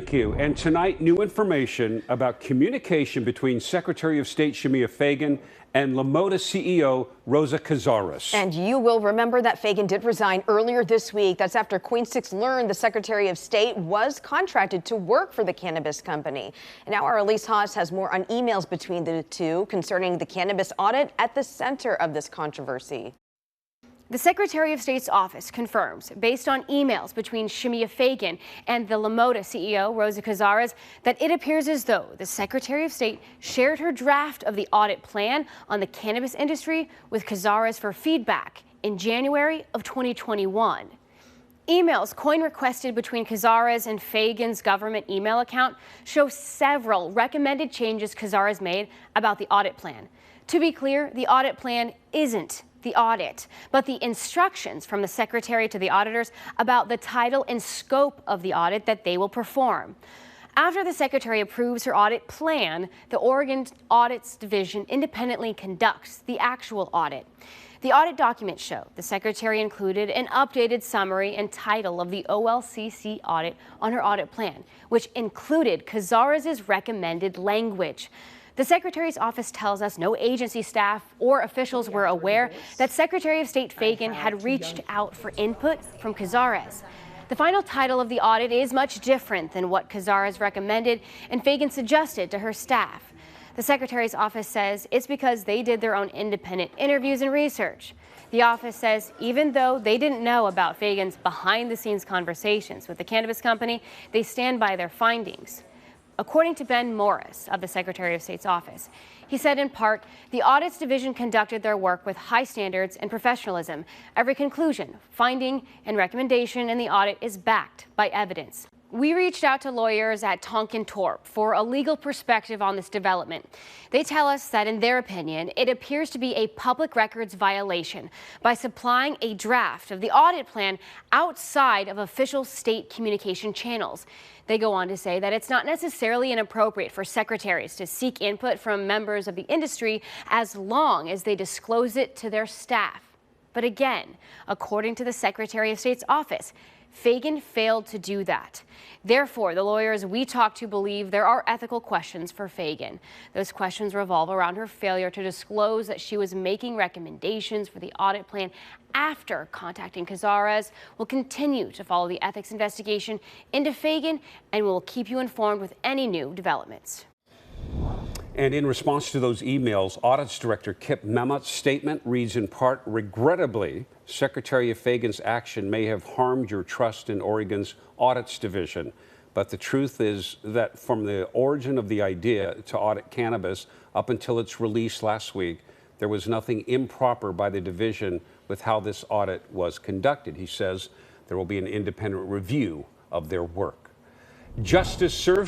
Thank you. And tonight, new information about communication between Secretary of State Shemia Fagan and LaModa CEO Rosa Cazares. And you will remember that Fagan did resign earlier this week. That's after Queen 6 learned the Secretary of State was contracted to work for the cannabis company. And now our Elise Haas has more on emails between the two concerning the cannabis audit at the center of this controversy. The Secretary of State's office confirms, based on emails between Shemia Fagan and the LaModa CEO, Rosa Cazares, that it appears as though the Secretary of State shared her draft of the audit plan on the cannabis industry with Cazares for feedback in January of 2021. Emails COIN requested between Cazares and Fagan's government email account show several recommended changes Cazares made about the audit plan. To be clear, the audit plan isn't the audit, but the instructions from the Secretary to the auditors about the title and scope of the audit that they will perform. After the Secretary approves her audit plan, the Oregon Audits Division independently conducts the actual audit. The audit documents show the Secretary included an updated summary and title of the OLCC audit on her audit plan, which included Cazares' recommended language. The Secretary's office tells us no agency staff or officials were aware that Secretary of State Fagan had reached out for input from Cazares. The final title of the audit is much different than what Cazares recommended and Fagan suggested to her staff. The Secretary's office says it's because they did their own independent interviews and research. The office says even though they didn't know about Fagan's behind-the-scenes conversations with the cannabis company, they stand by their findings. According to Ben Morris of the Secretary of State's office, he said in part, the Audits Division conducted their work with high standards and professionalism. Every conclusion, finding, and recommendation in the audit is backed by evidence. We reached out to lawyers at Tonkin Torp for a legal perspective on this development. They tell us that in their opinion, it appears to be a public records violation by supplying a draft of the audit plan outside of official state communication channels. They go on to say that it's not necessarily inappropriate for secretaries to seek input from members of the industry as long as they disclose it to their staff. But again, according to the Secretary of State's office, Fagan failed to do that. Therefore, the lawyers we talked to believe there are ethical questions for Fagan. Those questions revolve around her failure to disclose that she was making recommendations for the audit plan after contacting Cazares. We'll continue to follow the ethics investigation into Fagan, and we'll keep you informed with any new developments. And in response to those emails, Audits Director Kip Memmot's statement reads in part, regrettably, Secretary of Fagan's action may have harmed your trust in Oregon's Audits Division. But the truth is that from the origin of the idea to audit cannabis up until its release last week, there was nothing improper by the division with how this audit was conducted. He says there will be an independent review of their work. Justice served